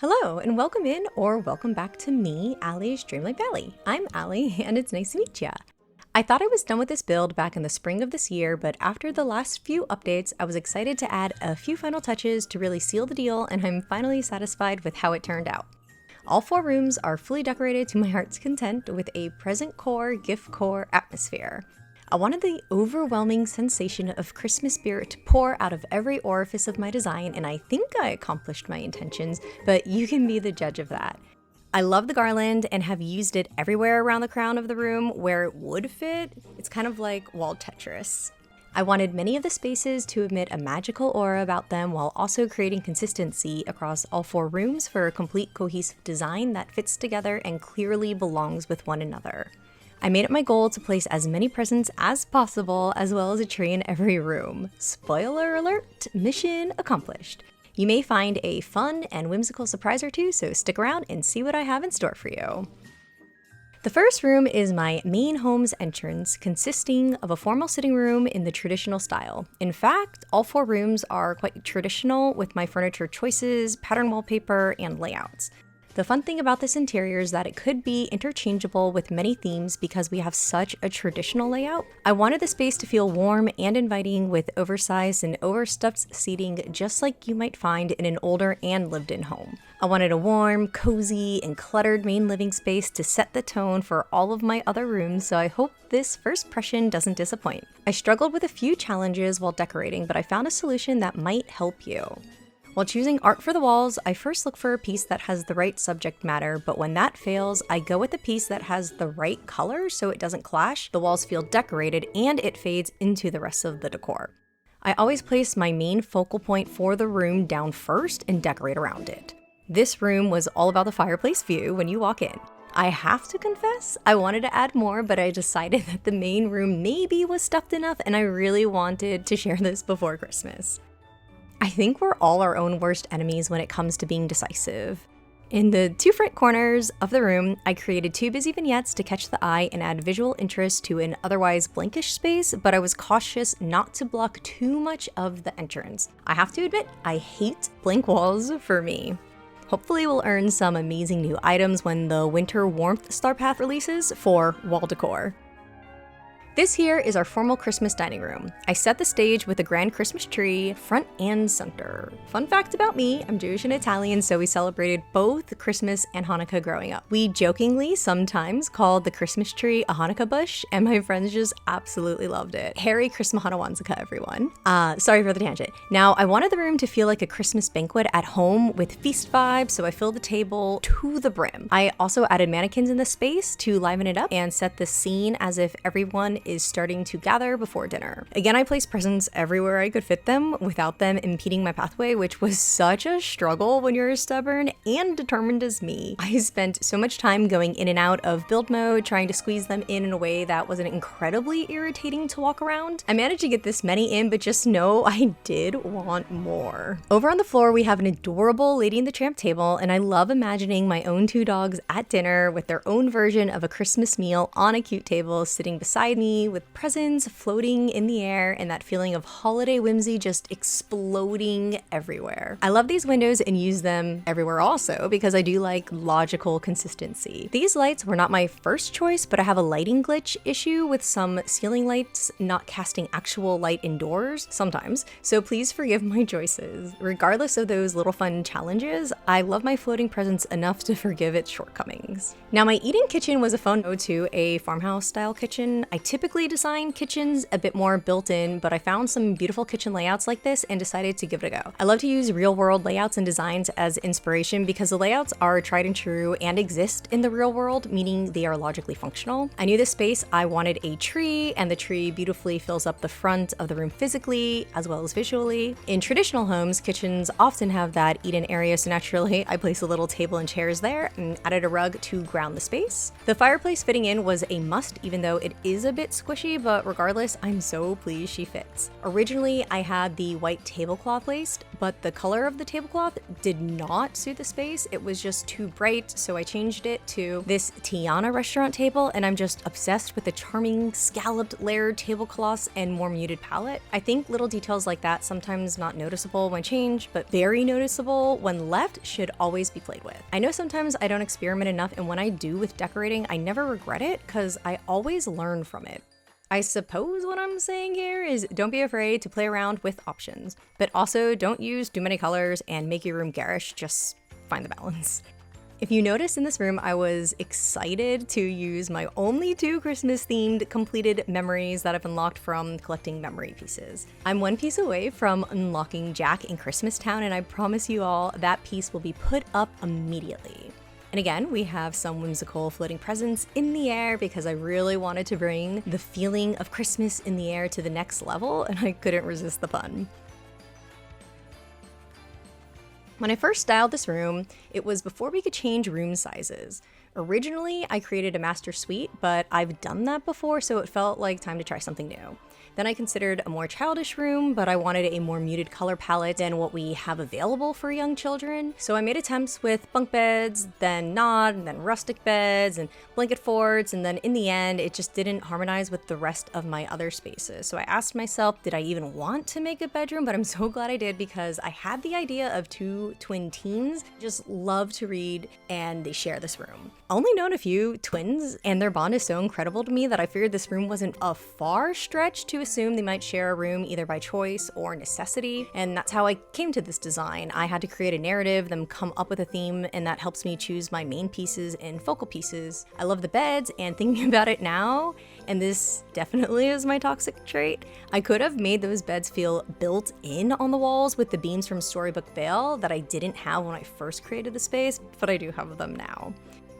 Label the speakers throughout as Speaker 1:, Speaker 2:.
Speaker 1: Hello, and welcome in or welcome back to me, Allie's Dreamlight Valley. I'm Allie, and it's nice to meet ya. I thought I was done with this build back in the spring of this year, but after the last few updates, I was excited to add a few final touches to really seal the deal, and I'm finally satisfied with how it turned out. All 4 rooms are fully decorated to my heart's content with a present core, gift core atmosphere. I wanted the overwhelming sensation of Christmas spirit to pour out of every orifice of my design, and I think I accomplished my intentions, but you can be the judge of that. I love the garland and have used it everywhere around the crown of the room where it would fit. It's kind of like wall Tetris. I wanted many of the spaces to emit a magical aura about them while also creating consistency across all 4 rooms for a complete cohesive design that fits together and clearly belongs with one another. I made it my goal to place as many presents as possible, as well as a tree in every room. Spoiler alert, mission accomplished. You may find a fun and whimsical surprise or two, so stick around and see what I have in store for you. The first room is my main home's entrance, consisting of a formal sitting room in the traditional style. In fact, all 4 rooms are quite traditional with my furniture choices, pattern wallpaper, and layouts. The fun thing about this interior is that it could be interchangeable with many themes because we have such a traditional layout. I wanted the space to feel warm and inviting with oversized and overstuffed seating just like you might find in an older and lived-in home. I wanted a warm, cozy, and cluttered main living space to set the tone for all of my other rooms, so I hope this first impression doesn't disappoint. I struggled with a few challenges while decorating, but I found a solution that might help you. While choosing art for the walls, I first look for a piece that has the right subject matter, but when that fails, I go with a piece that has the right color so it doesn't clash, the walls feel decorated, and it fades into the rest of the decor. I always place my main focal point for the room down first and decorate around it. This room was all about the fireplace view when you walk in. I have to confess, I wanted to add more, but I decided that the main room maybe was stuffed enough and I really wanted to share this before Christmas. I think we're all our own worst enemies when it comes to being decisive. In the 2 front corners of the room, I created 2 busy vignettes to catch the eye and add visual interest to an otherwise blankish space, but I was cautious not to block too much of the entrance. I have to admit, I hate blank walls for me. Hopefully we'll earn some amazing new items when the Winter Warmth Star Path releases for wall decor. This here is our formal Christmas dining room. I set the stage with a grand Christmas tree, front and center. Fun fact about me, I'm Jewish and Italian, so we celebrated both Christmas and Hanukkah growing up. We jokingly sometimes called the Christmas tree a Hanukkah bush, and my friends just absolutely loved it. Harry Christmas Hanukkah, everyone. Sorry for the tangent. Now, I wanted the room to feel like a Christmas banquet at home with feast vibes, so I filled the table to the brim. I also added mannequins in the space to liven it up and set the scene as if everyone is starting to gather before dinner. Again, I placed presents everywhere I could fit them without them impeding my pathway, which was such a struggle when you're as stubborn and determined as me. I spent so much time going in and out of build mode, trying to squeeze them in a way that wasn't incredibly irritating to walk around. I managed to get this many in, but just know I did want more. Over on the floor, we have an adorable Lady and the Tramp table, and I love imagining my own 2 dogs at dinner with their own version of a Christmas meal on a cute table sitting beside me with presents floating in the air and that feeling of holiday whimsy just exploding everywhere. I love these windows and use them everywhere also because I do like logical consistency. These lights were not my first choice, but I have a lighting glitch issue with some ceiling lights not casting actual light indoors sometimes, so please forgive my choices. Regardless of those little fun challenges, I love my floating presents enough to forgive its shortcomings. Now, my eat-in kitchen was a fun ode to a farmhouse style kitchen. I typically design kitchens a bit more built-in, but I found some beautiful kitchen layouts like this and decided to give it a go. I love to use real-world layouts and designs as inspiration because the layouts are tried and true and exist in the real world, meaning they are logically functional. I knew this space I wanted a tree, and the tree beautifully fills up the front of the room physically as well as visually. In traditional homes, kitchens often have that eat-in area, so naturally I placed a little table and chairs there and added a rug to ground the space. The fireplace fitting in was a must, even though it is a bit bit squishy, but regardless, I'm so pleased she fits. Originally, I had the white tablecloth laced, but the color of the tablecloth did not suit the space. It was just too bright, so I changed it to this Tiana restaurant table, and I'm just obsessed with the charming scalloped layered tablecloths and more muted palette. I think little details like that, sometimes not noticeable when changed, but very noticeable when left, should always be played with. I know sometimes I don't experiment enough, and when I do with decorating, I never regret it because I always learn from it. I suppose what I'm saying here is don't be afraid to play around with options, but also don't use too many colors and make your room garish, just find the balance. If you notice in this room, I was excited to use my only 2 Christmas-themed completed memories that I've unlocked from collecting memory pieces. I'm 1 piece away from unlocking Jack in Christmastown, and I promise you all that piece will be put up immediately. And again, we have some whimsical floating presents in the air because I really wanted to bring the feeling of Christmas in the air to the next level, and I couldn't resist the pun. When I first styled this room, it was before we could change room sizes. Originally, I created a master suite, but I've done that before, so it felt like time to try something new. Then I considered a more childish room, but I wanted a more muted color palette than what we have available for young children. So I made attempts with bunk beds, then not, and then rustic beds, and blanket forts, and then in the end, it just didn't harmonize with the rest of my other spaces. So I asked myself, did I even want to make a bedroom? But I'm so glad I did because I had the idea of 2 twin teens, just love to read, and they share this room. Only known a few twins, and their bond is so incredible to me that I figured this room wasn't a far stretch to assume they might share a room either by choice or necessity, and that's how I came to this design. I had to create a narrative, then come up with a theme, and that helps me choose my main pieces and focal pieces. I love the beds, and thinking about it now, and this definitely is my toxic trait, I could have made those beds feel built in on the walls with the beams from Storybook Vale that I didn't have when I first created the space, but I do have them now.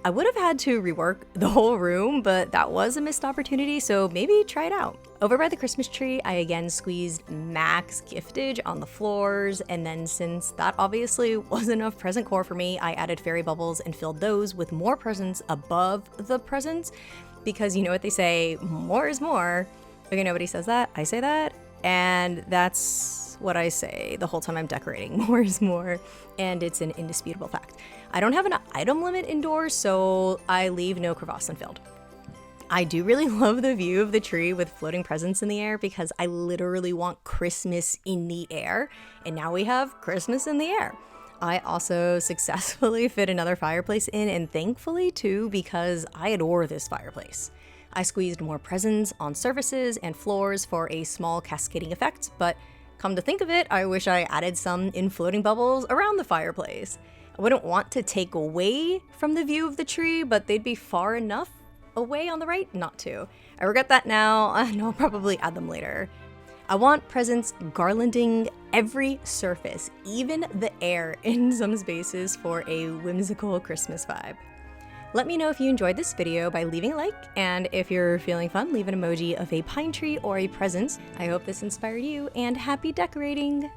Speaker 1: I would have had to rework the whole room, but that was a missed opportunity, so maybe try it out. Over by the Christmas tree, I again squeezed max giftage on the floors, and then since that obviously wasn't enough present core for me, I added fairy bubbles and filled those with more presents above the presents, because you know what they say, more is more. Okay, nobody says that, I say that, and that's what I say the whole time I'm decorating, more is more, and it's an indisputable fact. I don't have an item limit indoors, so I leave no crevasse unfilled. I do really love the view of the tree with floating presents in the air because I literally want Christmas in the air, and now we have Christmas in the air. I also successfully fit another fireplace in, and thankfully too, because I adore this fireplace. I squeezed more presents on surfaces and floors for a small cascading effect, but come to think of it, I wish I added some in floating bubbles around the fireplace. I wouldn't want to take away from the view of the tree, but they'd be far enough away on the right not to. I regret that now, and I'll probably add them later. I want presents garlanding every surface, even the air in some spaces for a whimsical Christmas vibe. Let me know if you enjoyed this video by leaving a like, and if you're feeling fun, leave an emoji of a pine tree or a present. I hope this inspired you, and happy decorating!